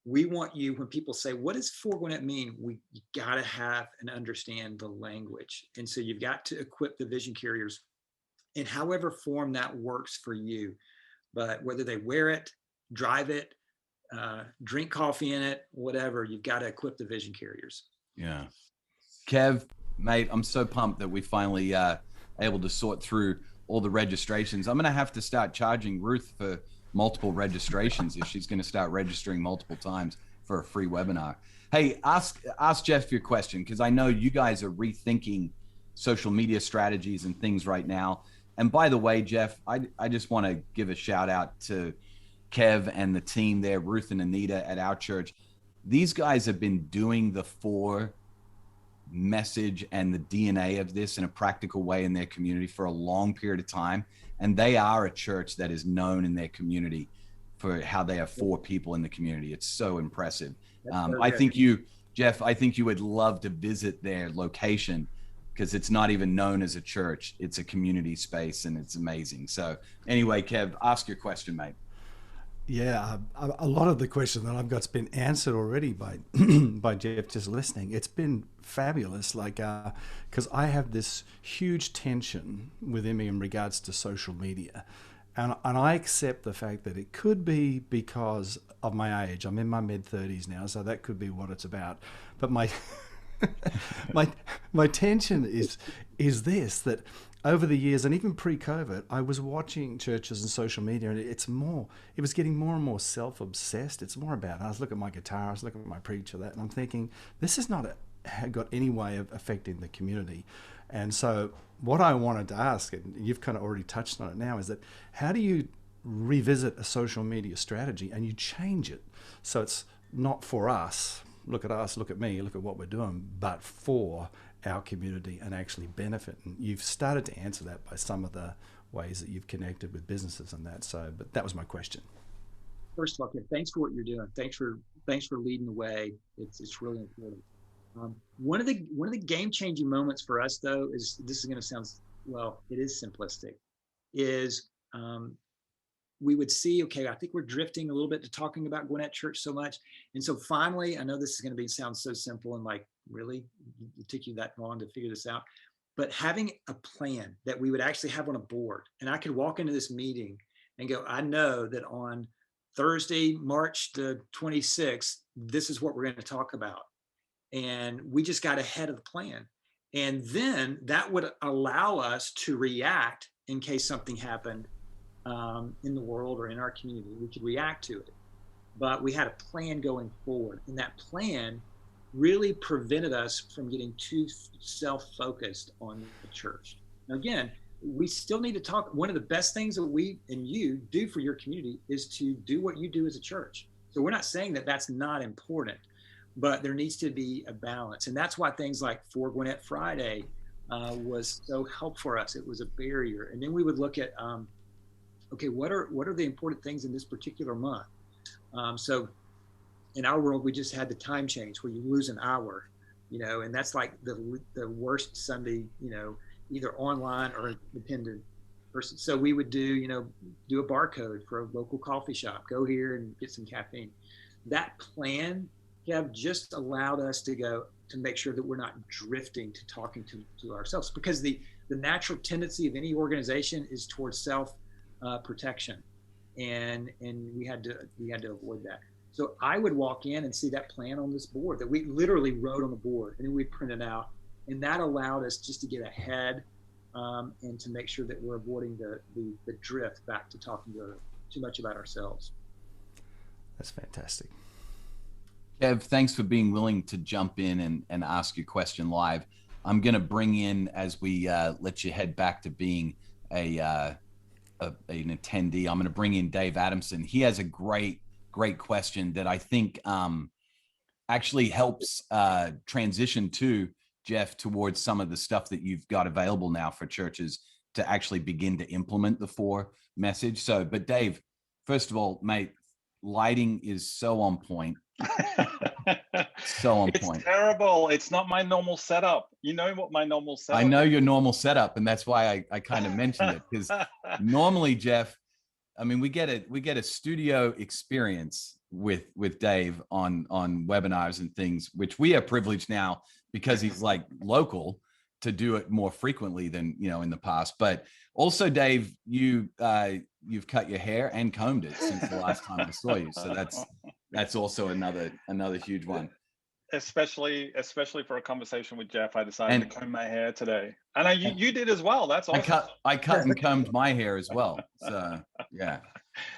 We want you, when people say, what does For Gwinnett mean? You got to have and understand the language. And so you've got to equip the vision carriers in however form that works for you. But whether they wear it, drive it, drink coffee in it, whatever, you've got to equip the vision carriers. Yeah. Kev, mate, I'm so pumped that we finally able to sort through all the registrations. I'm going to have to start charging Ruth for multiple registrations if she's going to start registering multiple times for a free webinar. Hey, ask Jeff your question, because I know you guys are rethinking social media strategies and things right now. And by the way, Jeff, I just want to give a shout out to Kev and the team there, Ruth and Anita at our church. These guys have been doing the For message and the DNA of this in a practical way in their community for a long period of time. And they are a church that is known in their community for how they are for people in the community. It's so impressive. I think you, Jeff, I think you would love to visit their location. because it's not even known as a church. It's a community space, and it's amazing. So anyway, Kev, ask your question, mate. Yeah, a lot of the question that I've got's been answered already by by Jeff just listening. It's been fabulous, like, because I have this huge tension within me in regards to social media. And I accept the fact that it could be because of my age. I'm in my mid-30s now, so that could be what it's about. But my my tension is this, that over the years, and even pre-COVID, I was watching churches and social media, and it was getting more and more self-obsessed. It's more about, I was looking at my guitar, I was looking at my preacher, that, and I'm thinking, this is not got any way of affecting the community. And so what I wanted to ask, and you've kind of already touched on it now, is that how do you revisit a social media strategy and you change it so it's not for us, look at me, look at what we're doing, but for our community and actually benefit? And you've started to answer that by some of the ways that you've connected with businesses and that. So, but that was my question. First of all, thanks for what you're doing. Thanks for leading the way. It's really important. One of the game-changing moments for us, though, is, this is going to sound, well, it is simplistic, is we would see, okay, I think we're drifting a little bit to talking about Gwinnett Church so much. And so finally, I know this is going to sound so simple and like, really, it took you that long to figure this out, but having a plan that we would actually have on a board, and I could walk into this meeting and go, I know that on Thursday, March the 26th, this is what we're going to talk about. And we just got ahead of the plan. And then that would allow us to react in case something happened in the world or in our community. We could react to it. But we had a plan going forward. And that plan really prevented us from getting too self-focused on the church. Now, again, we still need to talk. One of the best things that we and you do for your community is to do what you do as a church. So we're not saying that that's not important, but there needs to be a balance. And that's why things like For Gwinnett Friday was so helpful for us. It was a barrier. And then we would look at, okay, what are the important things in this particular month? So in our world, we just had the time change where you lose an hour, and that's like the worst Sunday, either online or independent person. So we would do a barcode for a local coffee shop, go here and get some caffeine. That plan have just allowed us to make sure that we're not drifting to talking to ourselves, because the natural tendency of any organization is towards self protection, and we had to avoid that. So I would walk in and see that plan on this board that we literally wrote on the board, and then we print it out, and that allowed us just to get ahead and to make sure that we're avoiding the drift back to talking too much about ourselves. That's fantastic. Kev, thanks for being willing to jump in and ask your question live. I'm going to bring in, as we let you head back to being an attendee, I'm going to bring in Dave Adamson. He has a great question that I think actually helps transition to, Jeff, towards some of the stuff that you've got available now for churches to actually begin to implement the For message. So, but Dave, first of all, mate, lighting is so on point. So on point. It's terrible. It's not my normal setup. You know what my normal setup I know is. your normal setup, and that's why I kind of mentioned it, because normally, Jeff, I mean, we get a studio experience with Dave on webinars and things, which we are privileged now because he's like local to do it more frequently than in the past. But also, Dave, you've cut your hair and combed it since the last time I saw you, so that's also another huge one. Especially for a conversation with Jeff, I decided to comb my hair today, and you did as well. That's awesome. I cut and combed my hair as well. So yeah,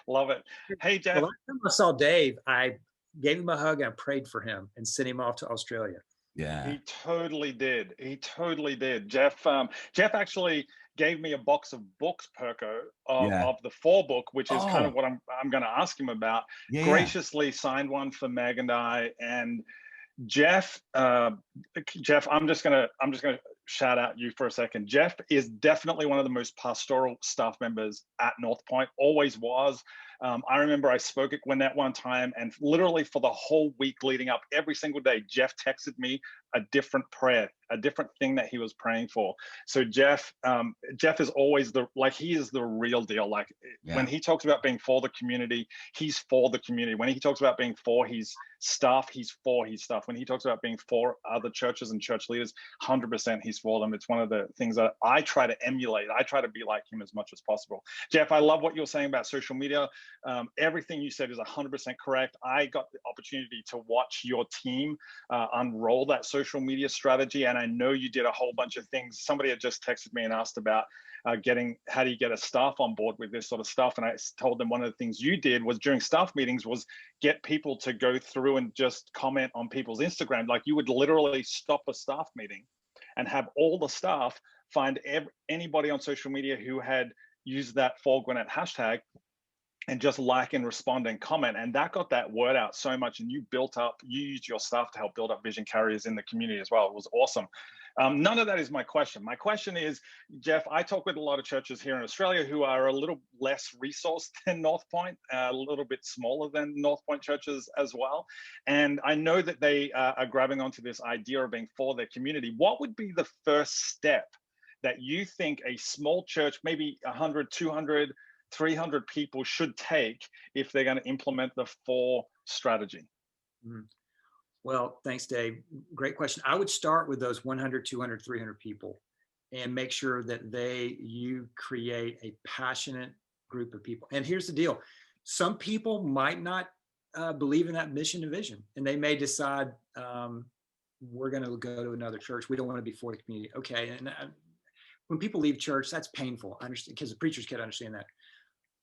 love it. Hey Jeff, the last time I saw Dave, I gave him a hug and I prayed for him and sent him off to Australia. Yeah, he totally did. Jeff actually gave me a box of books, Perko, of the For book, which is kind of what I'm going to ask him about. Graciously signed one for Meg and I, and Jeff, I'm just gonna shout out you for a second. Jeff is definitely one of the most pastoral staff members at North Point, always was. I remember I spoke at Gwinnett one time, and literally for the whole week leading up, every single day, Jeff texted me a different prayer, a different thing that he was praying for. So Jeff is always he is the real deal. Like when he talks about being for the community, he's for the community. When he talks about being for his staff, he's for his staff. When he talks about being for other churches and church leaders, 100% he's for them. It's one of the things that I try to emulate. I try to be like him as much as possible. Jeff, I love what you're saying about social media. Everything you said is 100% correct. I got the opportunity to watch your team unroll that social media strategy, and I know you did a whole bunch of things. Somebody had just texted me and asked about how do you get a staff on board with this sort of stuff, and I told them one of the things you did was during staff meetings was get people to go through and just comment on people's Instagram. Like you would literally stop a staff meeting and have all the staff find anybody on social media who had used that For Gwinnett hashtag and just like and respond and comment. And that got that word out so much. And you used your staff to help build up vision carriers in the community as well. It was awesome. None of that is my question. My question is, Jeff, I talk with a lot of churches here in Australia who are a little less resourced than North Point, a little bit smaller than North Point churches as well. And I know that they are grabbing onto this idea of being for their community. What would be the first step that you think a small church, maybe 100, 200, 300 people should take if they're going to implement the For strategy? Well, thanks, Dave. Great question. I would start with those 100, 200, 300 people and make sure that you create a passionate group of people. And here's the deal. Some people might not believe in that mission and vision, and they may decide we're going to go to another church. We don't want to be for the community. Okay. And when people leave church, that's painful. I understand, because the preachers can't understand that.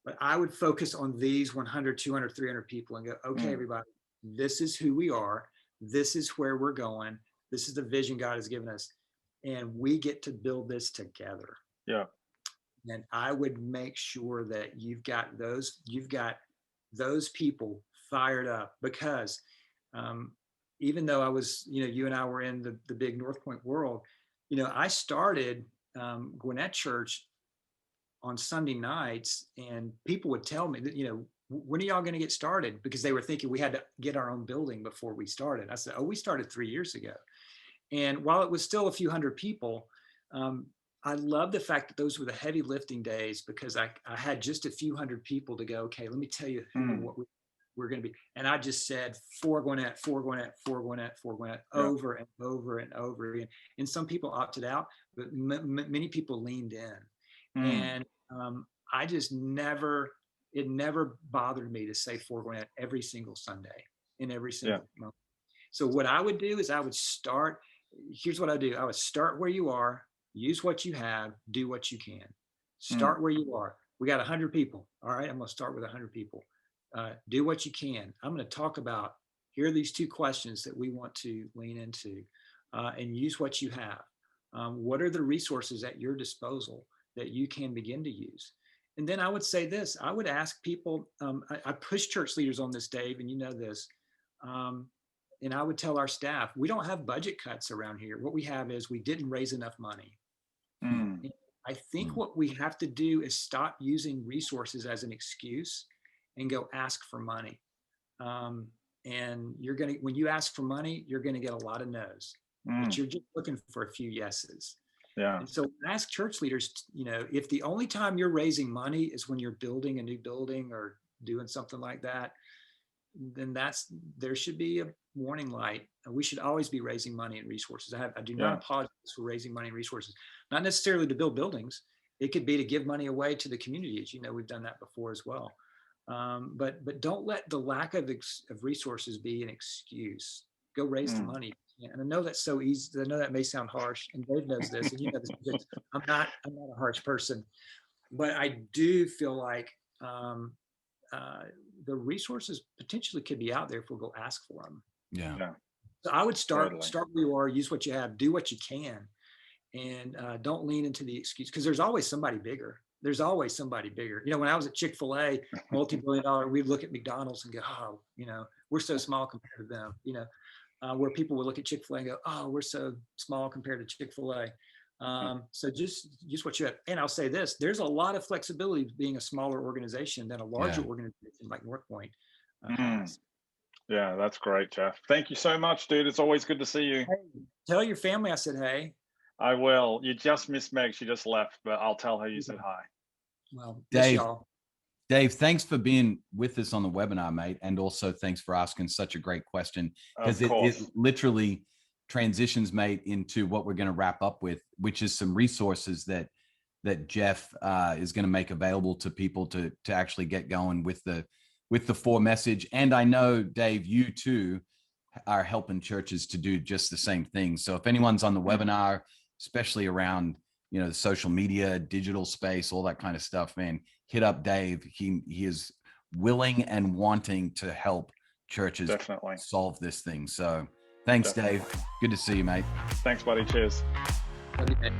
But I would focus on these 100, 200, 300 people and go, okay, everybody, this is who we are. This is where we're going. This is the vision God has given us. And we get to build this together. Yeah. And I would make sure that you've got those people fired up, because even though I was, you and I were in the big North Point world, I started Gwinnett Church on Sunday nights, and people would tell me that, when are y'all going to get started? Because they were thinking we had to get our own building before we started. I said, we started 3 years ago. And while it was still a few hundred people, I love the fact that those were the heavy lifting days, because I had just a few hundred people to go, okay, let me tell you what we're going to be. And I just said, For Gwinnett, For Gwinnett, For Gwinnett, For Gwinnett, over and over and over again. And some people opted out, but many people leaned in. And I just it never bothered me to say For Gwinnett every single Sunday in every single month. So what I would do is here's what I do. I would start where you are, use what you have, do what you can. Start where you are. We got 100 people. All right, I'm going to start with 100 people. Do what you can. I'm going to talk about, here are these 2 questions that we want to lean into, and use what you have. What are the resources at your disposal that you can begin to use? And then I would say this, I would ask people, I push church leaders on this, Dave, and you know this, and I would tell our staff, we don't have budget cuts around here. What we have is we didn't raise enough money. I think what we have to do is stop using resources as an excuse and go ask for money. And when you ask for money, you're going to get a lot of no's, but you're just looking for a few yeses. Yeah. And so ask church leaders, if the only time you're raising money is when you're building a new building or doing something like that, then there should be a warning light. We should always be raising money and resources. I do not apologize for raising money and resources, not necessarily to build buildings. It could be to give money away to the community. As you know, we've done that before as well. But don't let the lack of resources be an excuse. Go raise the money. And I know that's so easy. I know that may sound harsh, and Dave knows this, and you know this. I'm not a harsh person, but I do feel like the resources potentially could be out there if we'll go ask for them. Yeah. So I would start where you are, use what you have, do what you can, and don't lean into the excuse, because there's always somebody bigger. There's always somebody bigger. When I was at Chick-fil-A, multi-billion-dollar, we'd look at McDonald's and go, oh, we're so small compared to them. Where people would look at Chick-fil-A and go, oh, we're so small compared to Chick-fil-A. So just what you have. And I'll say this, there's a lot of flexibility being a smaller organization than a larger organization like North Point. Yeah, that's great, Jeff. Thank you so much, dude. It's always good to see you. Hey, tell your family I said hey. I will. You just missed Meg. She just left, but I'll tell her you said hi. Well, Dave, thanks for being with us on the webinar, mate. And also thanks for asking such a great question, because it literally transitions, mate, into what we're going to wrap up with, which is some resources that Jeff is going to make available to people to actually get going with the 4 message. And I know, Dave, you too are helping churches to do just the same thing. So if anyone's on the webinar, especially around, the social media, digital space, all that kind of stuff, man, hit up Dave. He is willing and wanting to help churches solve this thing. So thanks, Dave. Good to see you, mate. Thanks, buddy. Cheers. Okay.